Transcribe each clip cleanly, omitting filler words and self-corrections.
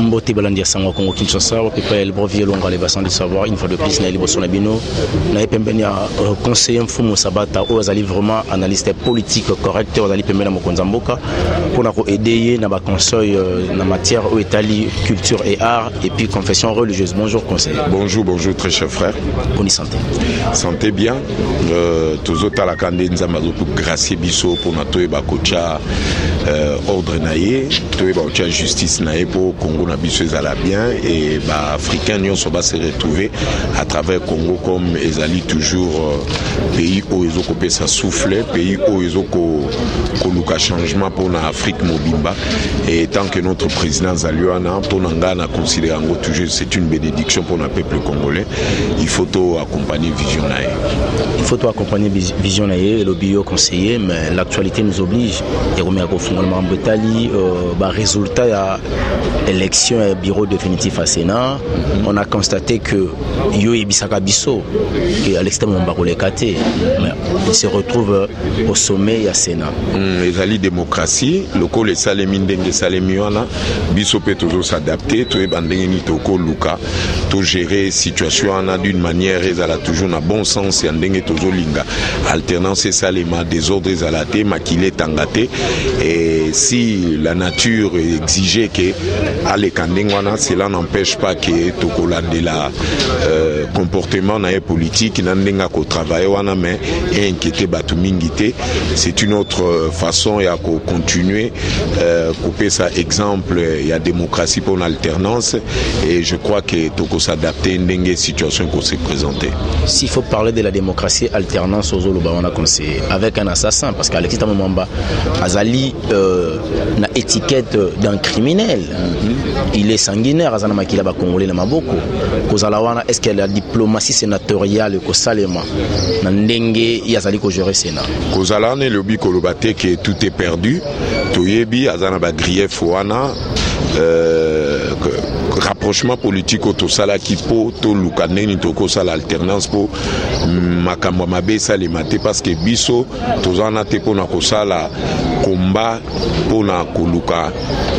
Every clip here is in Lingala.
Mbote Balandia Sango Congo Kinshasa, Pepel Brovie Longa les bassins de savoir, une fois de plus, Naïli Bossonabino, Naï Pembenia, conseiller Mfumu Sabata, Ozali vraiment analyste politique correct, Ozali Pembena Mokonzamboka, pour nous aider dans la conseil en matière où Italie, culture et art, et puis confession religieuse. Bonjour, conseiller. Bonjour, bonjour, très cher frère. Bonne santé. Santé bien. Tous autres à la Candé, nous avons gracier Bisso pour notre Bakocha ordre naïe, Toeba justice naïe pour Congo Nabisso Zala bien et Africains nous va se retrouver à travers Congo comme Ezali toujours pays où ils ont sa souffle, pays où ils ont un changement pour l'Afrique Mobimba et tant que notre président Zaliouana, Tonangana considère toujours c'est une bénédiction pour le peuple congolais, il faut accompagner Vision naïe. Il faut accompagner Vision naïe, le bio conseiller, mais l'actualité nous oblige. Et on met à fondement Betali, résultat de l'élection et bureau définitif à Sénat. On a constaté que Yoé Bissaka Bisso, qui est à l'extrême Mbakolekate, il se retrouve au sommet à Sénat. Les alliés démocratie, le col et Salemine Dengue Salemiana, Bisso peut toujours s'adapter, tout est bandé ni toko Luka, tout gérer situation d'une manière, ils a toujours un bon sens et un dengue toujours linga. Alternance et salema, désordre et alaté, maquillé tangaté. Et si la nature exigeait que les Kandengwana, cela n'empêche pas que Tokola de la comportement politique n'endenga qu'au travail wana mais inquiété batumingité, c'est une autre façon à continuer couper ça exemple il y a démocratie pour l'alternance et je crois que Toko s'adapter n'engue situation qu'on s'est présenté. S'il faut parler de la démocratie alternance aux Zoloba on a conseillé avec un assassin parce qu'Alexis Tamomamba Azali na étiquette d'un criminel. Il est sanguinaire Azana Makila ba Congolais na maboko. Kozalawana est-ce que la diplomatie sénatoriale ko salema na ndenge yazali ko gérer Sénat. Kozalane le bi kolobate que tout est perdu. Toyebi Azana ba grief wana rapprochement politique au Tosala qui po to lukaneni toko sala alternance po makambo mabe sale maté parce que biso tozana te pona ko sala combat pona koluka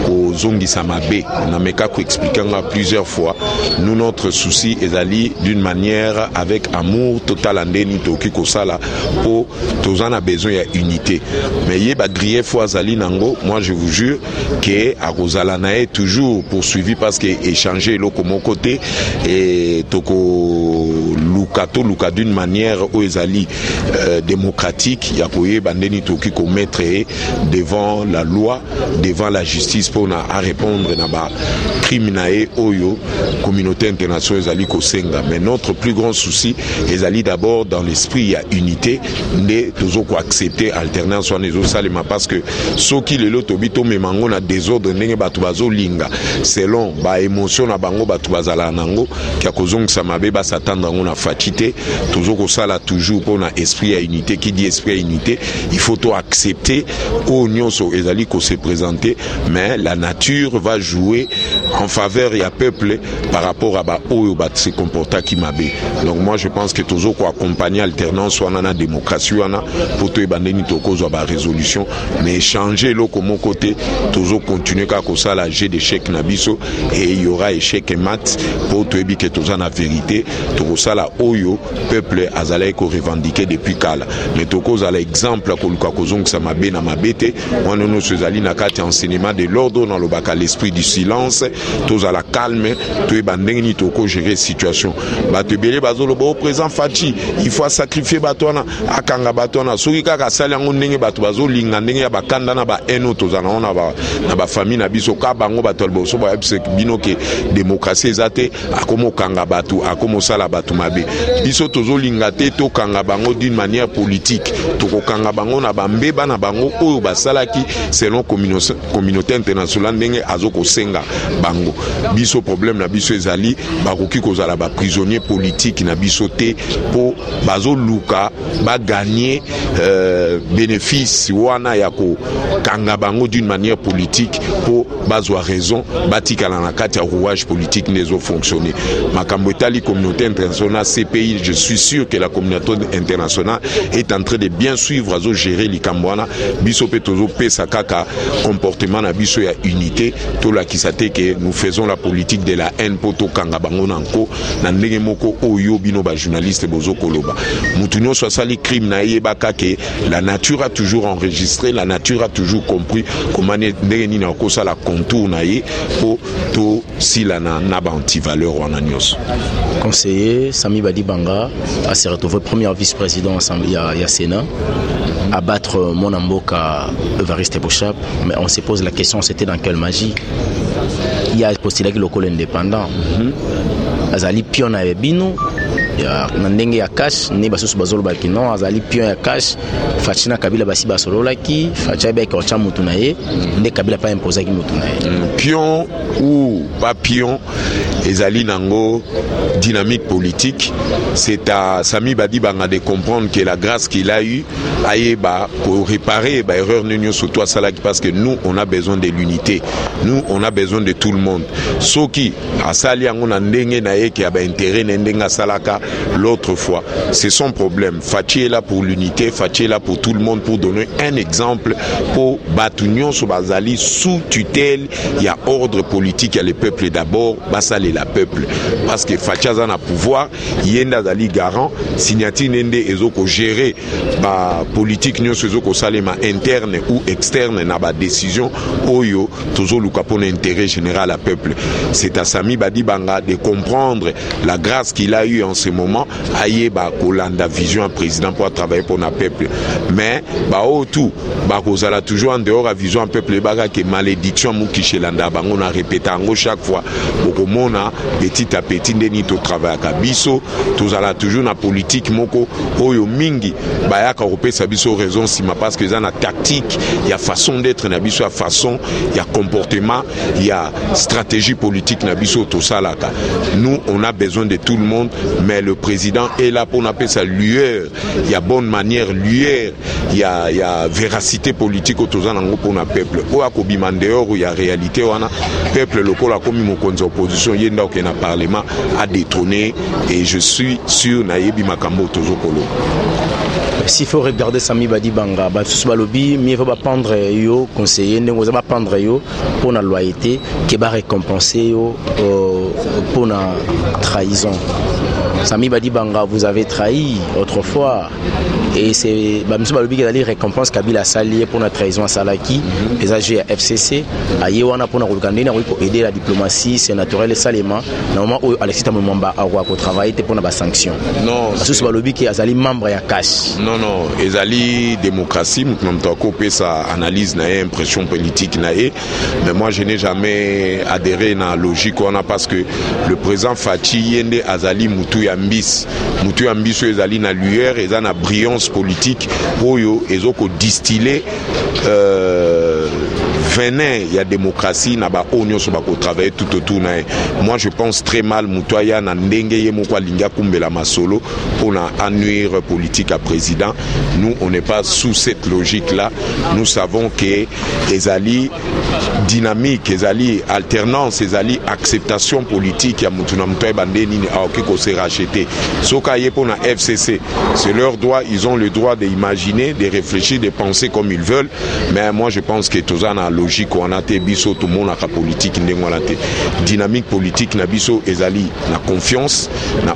ko zongisa mabe na meka ko expliquer plusieurs fois nous notre souci ezali d'une manière avec amour total andeni toki ko sala po tozana besoin ya unité mais yeba grief fois zali nango moi je vous jure que a kozala na est toujours poursuivi parce que échanger l'eau comme côté et toko luka d'une manière où ezali démocratique ya koye bandeni toki ko mettre devant la loi devant la justice pour na répondre na ba criminae oyo communauté internationale ezali ko senga mais notre plus grand souci ezali d'abord dans l'esprit ya unité ne tozo ko accepter alternance on ezo salema parce que soki lelo tobito memango na désordre ndenge batu bazo linga selon ba émotion na bango batu bazala nango kia kozongisa mabe ba s'attendre na fatité toujours ko sala toujours pour na esprit à unité qui dit esprit à unité il faut tout accepter au nyonso ezali ko se présenter mais la nature va jouer en faveur ya peuple par rapport à ba oyo ba se comporta qui mabe donc moi je pense que toujours ko accompagner alternance wana na démocratie wana pour to ebandeni to kozwa ba résolution mais changer lo comme côté toujours continuer ka ko sala jeu d'échec na biso et il y aura échec et mat pour to ebi que toza na vérité to sala oyo peuple azalai ko revendiquer depuis kala mais to kozala exemple ko luka kozongisa mabe na mabete wana no sezali na kati enseignement de l'ordre dans le bac à l'esprit du silence tozala calme to ebandenge ni to ko gérer situation bato belé bazolo bo présent Fachi il faut sacrifier batona akanga batona soki kaka sala ngo ndenge bato bazolinga ndenge ya bakanda na ba eno tozana ona na ba famille na biso ka bango bato boso ba bino ke démocratie ezate akomo kanga bato akomo sala bato mabe biso tozolinga te to kanga bango d'une manière politique to ko kanga bango na bambeba na bango oyo basalaki selon communauté internationale ndenge azoko senga bango biso problème na biso ezali bakoki kozala ba prisonnier politique na biso te po bazo luka ba gagner bénéfice wana ya ko kanga bango d'une manière politique po bazwa raison batikala na kati ya rouage politique nezo fonctionner makambo etali communauté internationale CPI je suis sûr que la communauté internationale est en train de bien suivre azo gérer likambo wana biso pe tozo pesa kaka comportement na biso ya unité to la kisate que nous faisons la politique de la haine poto kanga bango nanko na ndenge moko oyo bino ba journaliste bozo koloba mutu nyonso asali crime na yebaka ke la nature a toujours enregistré, la nature a toujours compris comment ndenge nini akosa la contour na ye po to sila na ba anti-valeur wana nyonso. Conseiller Sami Badibanga a se retrouvé premier vice-président il y a Sénat, à battre Monamboka Evariste Bouchap, mais on se pose la question, c'était dans quelle magie? Il y a postulé que le col indépendant. Azali pion na ebino ya ndenge ya cash ne basusu bazolo bakino azali pion ya cash Fachina Kabila basi basolola ki Fachabe ko cha mutu na ye ne Kabila pas imposer ki mutu na ye pion ou pas pion ezali nango dynamique politique. C'est à Sami Badibanga de comprendre que la grâce qu'il a eu aïeba pour réparer bah erreur n'union sur toi salaki parce que nous on a besoin de l'unité, nous on a besoin de tout le monde. Soki asali ango na ndenge na ye qui a intérêt ndenga salaka l'autre fois, c'est son problème. Fachi est là pour l'unité, Fachi est là pour tout le monde pour donner un exemple pour Batunion sur Bazali sous tutelle, il y a ordre politique, il y a le peuple d'abord, Basali la peuple parce que Fachi a un pouvoir, yenda zali garant, signati nende ezoko gérer ba politique nyo ezoko salema interne ou externe na ba décision oyo toujours luka pour l'intérêt général à peuple. C'est à Sami Badibanga de comprendre la grâce qu'il a eu en ce moment aye ba kolanda vision un président pour travailler pour le peuple, mais ba tout ba kozala toujours en dehors à vision un peuple baga que malédiction mukishelanda bango na répéter ngo chaque fois bokomona petit à petit ndeni to travail ka biso tozala toujours na politique moko oyo mingi bayaka kopesa biso raison sima parce que ça na tactique, il y a façon d'être na biso, façon, il y a comportement, il y a stratégie politique na biso to salaka. Nous on a besoin de tout le monde, mais le président est là pour appeler sa lueur, il y a bonne manière lueur, il y a véracité politique autour de pour le peuple. Ou à Kobimandeur où il y a réalité wana peuple local a commis mon conseil opposition yenda au na parlement a détrôné et je suis sûr nayebi makambo tozokolo. S'il faut regarder Sami Badibanga, sous balobi, mieux va prendre yo conseiller, ne va prendre yo pour la loyauté, qui va récompenser yo pour la trahison. Sami Badibanga, vous avez trahi autrefois. Et c'est M. Balobi qui a dit récompense Kabila Sali pour la trahison à Salaki, les AG à FCC, à Yewana pour aider la diplomatie, c'est naturel et salement. Normalement, Alexis Tamumamba a travaillé pour la sanction. Non. M. Balobi qui a dit membre à cash. Non, Ezali démocratie, nous avons sa analyse, impression politique, mais moi je n'ai jamais adhéré à la logique parce que le président Fachi Yende Azali Moutou Yambis Ezali na lueur et na brillance politique oyo ezoko distiller venin il y a démocratie na ba onyo so ba ko travailler tout autour na. Moi je pense très mal mutoya na ndenge ye moko linga kumbela masolo pour na annuire politique à président. Nous on n'est pas sous cette logique là. Nous savons que ezali dynamique, ezali alternance, ezali acceptation politique ya mutuna mutoya bandeni ni aoki ko se racheter. Soka ye pour na FCC, c'est leur droit, ils ont le droit d'imaginer, de réfléchir, de penser comme ils veulent, mais moi je pense que tout ça na logique on a té biso tout monde a politique ndengwana té dynamique politique na biso ezali na confiance, na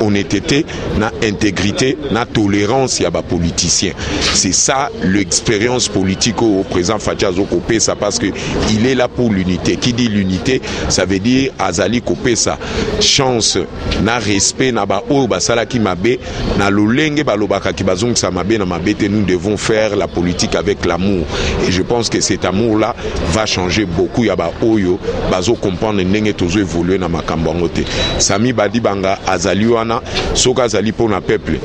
honnêteté, na intégrité, na tolérance ya ba politicien. C'est ça l'expérience politique au président Fachazo Kopesa parce que il est là pour l'unité. Qui dit l'unité, ça veut dire azali Kopesa chance na respect na ba o ba sala ki mabe na lolenge ba lobaka ki bazong sa mabe na mabete. Nous devons faire la politique avec l'amour et je pense que cet amour là va changer beaucoup ya ba oyo bazo comprendre ndenge tozo évoluer na makambo ngote. Sami Badibanga azali wana soka azali pour na peuple,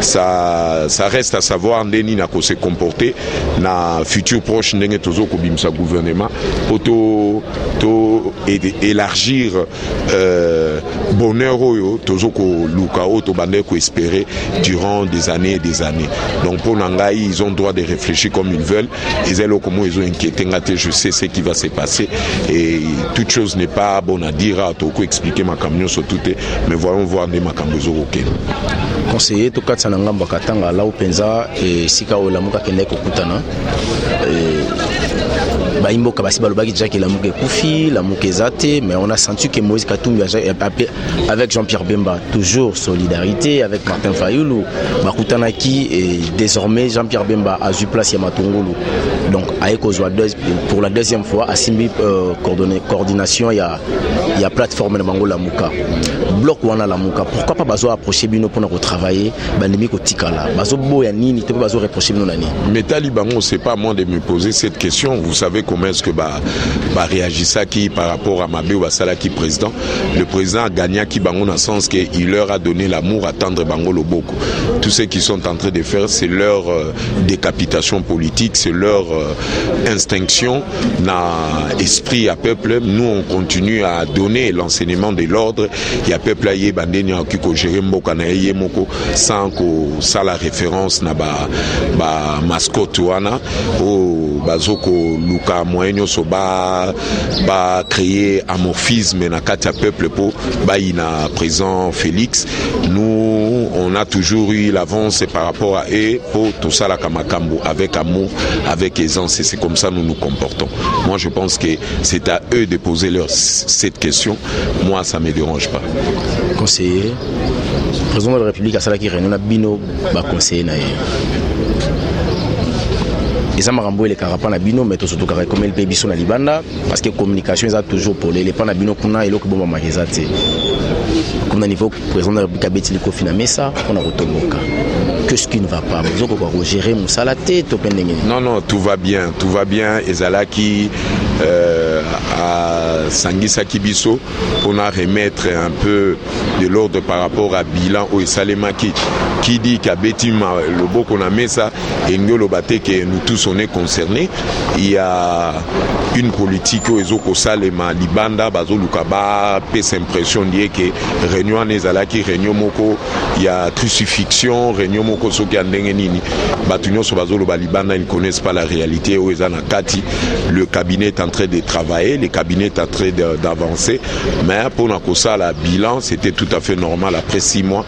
ça reste à savoir ndeni na ko se comporter na futur proche ndenge tozo ko bimsa gouvernement pour to élargir bonheur oyo tozo ko luka o to bande ko espérer durant des années et des années. Donc pour Nangaï, ils ont le droit de réfléchir comme ils veulent. Ils ont comment ils ont inquiété. Je sais ce qui va se passer et toute chose n'est pas bonne à dire. À tout expliquer ma camion sur tout, mais voyons voir des macambos ok. Conseiller tout cas sananga bakatanga la upenza et sika olamuka kende kokutana Imboka basi balobaki déjà que la Mouka Koufi, la Mouka Zate, mais on a senti que Moïse Katumbi avec Jean-Pierre Bemba, toujours solidarité avec Martin Fayoulou, Bakutanaki et désormais Jean-Pierre Bemba a eu place à Matungulu. Donc pour la deuxième fois à Simbi coordination il y a plateforme de Bango la Mouka. Bloc wana la Mouka. Pourquoi pas bazo approcher bino pour nous travailler bandemi ko tikala. Bazo boya nini te bazo reprocher bino nani. Mais Talibango, c'est pas à moi de me poser cette question. Vous savez comment est-ce que réagissa qui par rapport à Mabé ou Basala qui président. Le président a gagné qui Bango dans le sens qu'il leur a donné l'amour à tendre Bango Loboko. Tous ceux qui sont en train de faire, c'est leur décapitation politique, c'est leur instinction na esprit à peuple. Nous on continue à donner l'enseignement de l'ordre. Il y a peuple à Yébandeni qui ko gérer mboka na yemoko sans que ça la référence na ba mascotte wana o bazoko luka moyenyo so ba créer amorphisme na kati ya peuple pour ina présent Félix. Nous on a toujours eu l'avance par rapport à eux pour tout ça la kamakambo avec amour, avec aisance, et c'est comme ça nous nous comportons. Moi je pense que c'est à eux de poser cette question. Moi ça me dérange pas. Conseiller président de la République à Salaki Réunion Bino ba conseiller na ils ont ramboé les carapans à Bino mais surtout comme le pays sont à Libanda parce que communication ils ont toujours pour les pas na Bino kuna et l'autre bon magazate comme au niveau président de la République Betty Kofi na mesa on a retomoka. Qu'est-ce qui ne va pas? Vous avez géré Moussa tête. Non, tout va bien. Et Zalaki à Sangisa Kibiso, on a remettre un peu de l'ordre par rapport à bilan au Salemaki qui dit qu'à Betima, le beau qu'on a mis ça, et nous que nous tous on est concernés. Il y a une politique au Ezoko Salema, Libanda, Bazo Lukaba, pèse impression liée que Réunion Nezalaki, Réunion Moko, il y a crucifixion, Réunion Moko Soki Andengenini, Batunyo Sobazolo Balibanda, ils ne connaissent pas la réalité. Le cabinet est en train de travailler, le cabinet est en train d'avancer, mais pour Nakosa, la bilan, c'était tout à fait normal après 6 mois.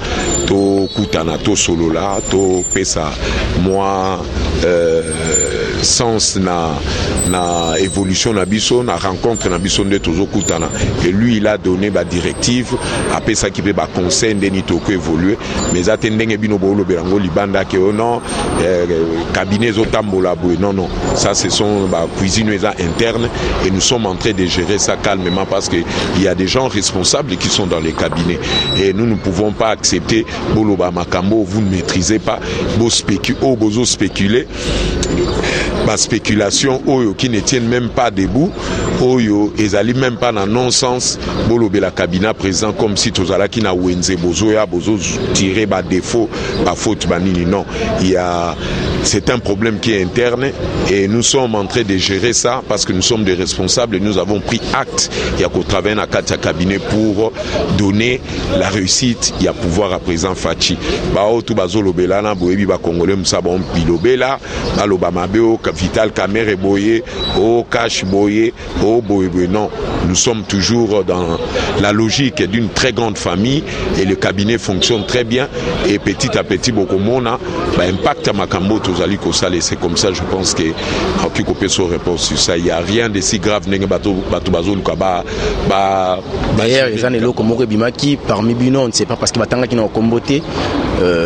To Kutana, to Solola, to Pesa, moi, sens na évolution na biso na rencontre na biso de tozo kutana et lui il a donné ba directive après ça qui peut ba conseil ndeni toko évoluer mais atendenge bino bolo berango libanda que non cabinet zotambola boy non ça ce sont ba cuisine interne et nous sommes en train de gérer ça calmement parce que il y a des gens responsables qui sont dans les cabinets et nous ne pouvons pas accepter bolo ba makambo vous ne maîtrisez pas bozo spéculer ma spéculation oyo qui ne tiennent même pas debout oyo ezali même pas dans non-sens bolobe la cabinet présent comme si tozala ki na wenze bozoya bozo tirer ba défaut ba faute banini non c'est un problème qui est interne et nous sommes en train de gérer ça parce que nous sommes des responsables et nous avons pris acte il y a qu'au travail na katia cabinet pour donner la réussite il y a pouvoir à présent Fachi ba o tout bazolobela na boyebi ba congolais musabon bilobela aloba mabeo Vital Kamere Boye, au Cash Boye, au Boye. Non, nous sommes toujours dans la logique d'une très grande famille et le cabinet fonctionne très bien et petit à petit beaucoup monde impact à Makambo Tozali Kosale. C'est comme ça, je pense que Kikopé son réponse sur ça. Il n'y a rien de si grave. D'ailleurs, les années comme Bimaki parmi Bino, on ne sait pas parce que Batanga qui n'a pas comboté,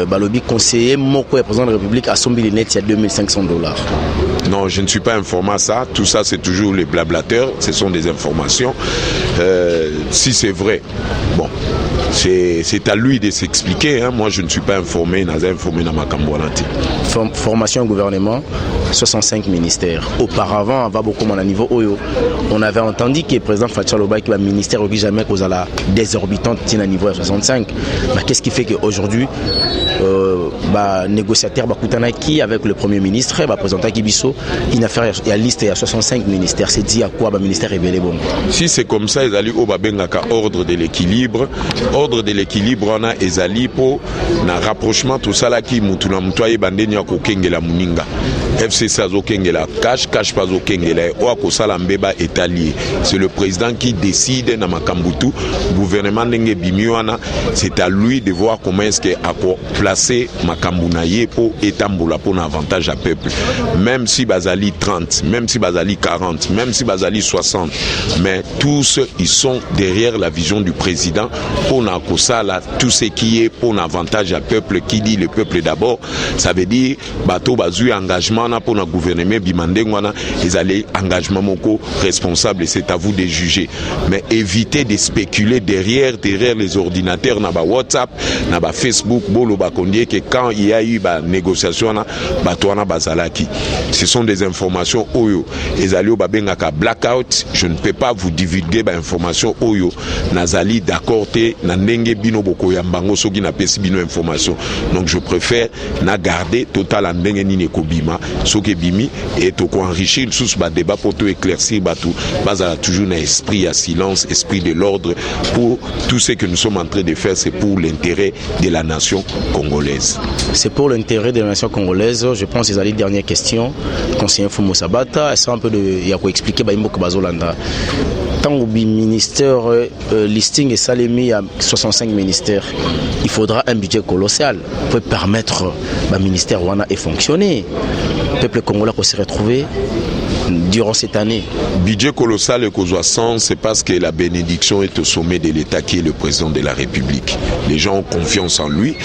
Balobi conseiller Moko est président de la République à son billet net il y a $2,500. Non, je ne suis pas informé à ça. Tout ça, c'est toujours les blablateurs. Ce sont des informations. Si c'est vrai, bon, c'est à lui de s'expliquer. Hein. Moi, je ne suis pas informé. Dans ma Cambouanati. Formation au gouvernement, 65 ministères. Auparavant, à Baboko, à niveau Oyo, on avait entendu que le président Fatchaloba, qui va ministère, n'aurait jamais causé la désorbitante à niveau à 65. Mais qu'est-ce qui fait qu'aujourd'hui, négociateur Bakutanaki avec le Premier ministre, présentant Kibiso, il y a liste, il y a 65 ministères. C'est dit à quoi le ministère est belé bon. Si c'est comme ça, ils allaient au Babengaka ordre de l'équilibre. Ordre de l'équilibre, on a Ezali pour un rapprochement, tout ça là qui mutuna mutoye bandenya kokengela muninga. FCC azokengela cash pas okengela oako sala mbeba étalier. C'est le président qui décide na makambutu gouvernement ndenge bimiwana, c'est à lui de voir comment est-ce que a placer makambuna ye pour étamboula pour un avantage à peuple. Même si bazali 30, même si bazali 40, même si bazali 60, mais tous ils sont derrière la vision du président pour na kosala tout ce qui est pour un avantage à peuple. Qui dit le peuple d'abord, ça veut dire bateau bazu engagement na pour na gouvernement bimandengwana, ils allaient engagement moko responsable, et c'est à vous de juger. Mais évitez de spéculer derrière les ordinateurs na ba WhatsApp, na ba Facebook, bolo ba kondie que quand il y a eu ba négociation na batwana bazalaki. Ce sont des informations oyo ezali babengaka blackout. Je ne peux pas vous divulguer ba information oyo nazali d'accord te na ndenge bino boko ya mbango soki na pesi bino information. Donc je préfère na garder total en ndenge ni nekobima soki bimi et to ko enrichir sous ba débat pour tout éclaircir batou bazala toujours na esprit à silence, esprit de l'ordre. Pour tout ce que nous sommes en train de faire, c'est pour l'intérêt de la nation congolaise. C'est pour l'intérêt de la nation congolaise. Je pense que les dernières questions. Conseiller Fumo Sabata, c'est un peu de Yako expliquer Baimbo Kabazolanda. Tant au ministère listing et salemi à 65 ministères, il faudra un budget colossal pour permettre le ministère Wana et fonctionner. Le peuple congolais peut se retrouver durant cette année. Budget colossal et Kozoissan, c'est parce que la bénédiction est au sommet de l'État qui est le président de la République. Les gens ont confiance en lui.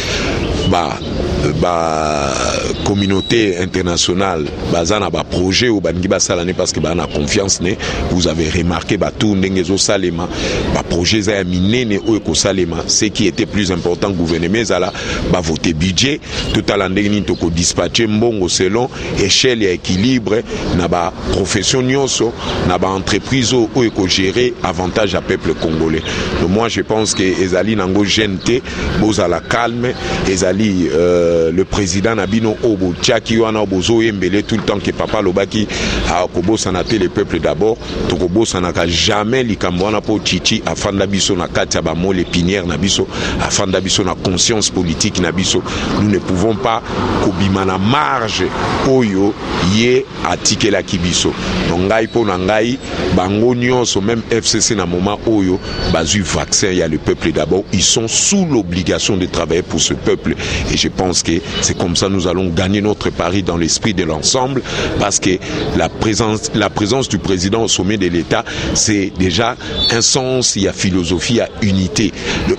Communauté internationale, bazana ba projet ou bangiba salane parce que bana confiance ne. Vous avez remarqué tout ndengezo salema, ba projet za minene o ko salema. Ce qui était plus important gouvernement zala ba voter budget tout à l'andeni to ko dispatcher mbongo selon échelle et équilibre na ba profession nyonso na ba entreprise o ko gérer avantage à peuple congolais. Donc moi je pense que ezali nango gente bozala calme, ezali le président Nabino Obo Tchaki wana obozo embele tout le temps que papa Lobaki a kobo sanate le peuple d'abord to kobo sanaka jamais likambo wana po chichi afanda biso na kati ya ba mo les pinières na biso afanda biso na conscience politique na biso. Nous ne pouvons pas kobima na marge oyo ye atikela kibiso. Donc ngai po na ngai bango nyonso même FCC na moment oyo bazu vaccin il y a le peuple d'abord, ils sont sous l'obligation de travailler pour ce peuple et je pense que c'est comme ça nous allons gagner notre pari dans l'esprit de l'ensemble parce que la présence du président au sommet de l'État, c'est déjà un sens, il y a philosophie, il y a unité.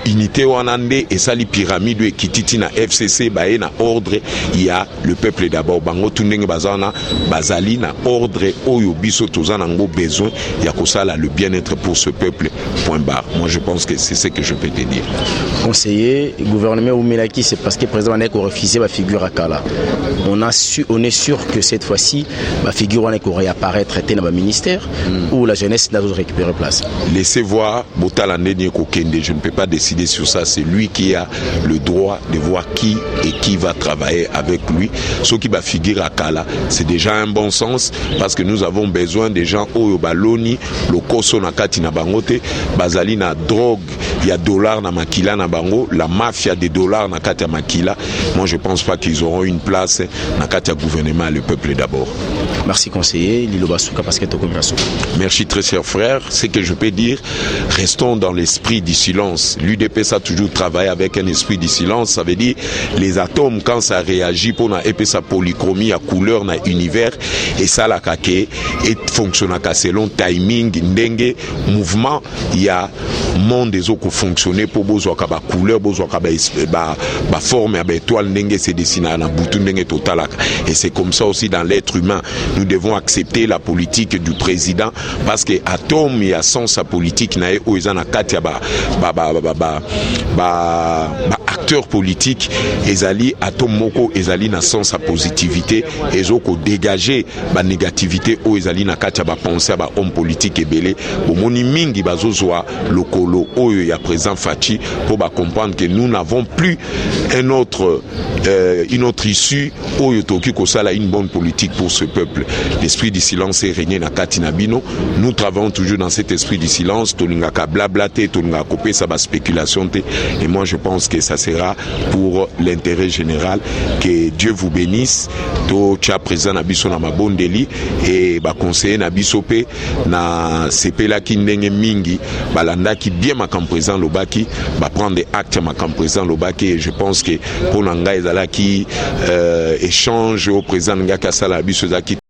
L'unité wanande et ça les pyramides et kititi na FCC bae na ordre, il y a le peuple d'abord bango tundenge bazana bazali na ordre oyo biso tozana ngo besoin ya kosala le bien-être pour ce peuple point barre. Moi je pense que c'est ce que je peux te dire. Conseiller gouvernement Oumelaki, c'est parce que le président a refusé la figure à Kala. On est sûr que cette fois-ci la figure va réapparaître dans le ministère où la jeunesse n'a pas récupéré place. Laissez voir Botalande Kokende, je ne peux pas décider sur ça, c'est lui qui a le droit de voir qui et qui va travailler avec lui. Ce qui va figurer à Kala, c'est déjà un bon sens parce que nous avons besoin des gens au Baloni, le Koso Nakati na Bangote, Bazali na drogue, il y a dollars na Makila na Bango, la mafia des dollars na Katia Makila. Moi je pense pas qu'ils auront une place na Katia gouvernement, le peuple d'abord. Merci conseiller, Lilo Basuka parce que tu as. Merci très cher frère. Ce que je peux dire, restons dans l'esprit du silence. L'UDPS a toujours travaillé avec un esprit du silence. Ça veut dire les atomes quand ça réagit pour na sa polychromie à couleur na univers et ça la kake et fonctionne selon timing ndenge mouvement il y a monde des autres fonctionner pour besoin ka ba couleur besoin ka ba forme ba étoile ndenge c'est dessiné na butu ndenge total et c'est comme ça aussi dans l'être humain. Nous devons accepter la politique du président parce que atome il y a sens à politique na o ezana katia acteur politique ezali atome moko ezali na sens à positivité ezoko dégager ba négativité o ezali na katia ba penser ba homme politique ebele bomoni mingi bazozwa lokolo oyo ya président Fachi pour ba comprendre que nous n'avons plus une autre issue oyo toki ko sala une bonne politique pour ce peuple. L'esprit du silence est régné na katina bino. Nous travaillons toujours dans cet esprit du silence, tolinga ka blablaté, tolinga kopé ça ba spéculation et moi je pense que ça sera pour l'intérêt général. Que Dieu vous bénisse. To tia président na biso na mabondeli et ba conseiller na biso pe na sepela ki ndenge mingi balanda ki bien makam président lobaki ba prendre des actes makam président lobaki et je pense que pour nanga ezala ki échange au président ngaka sala biso zaki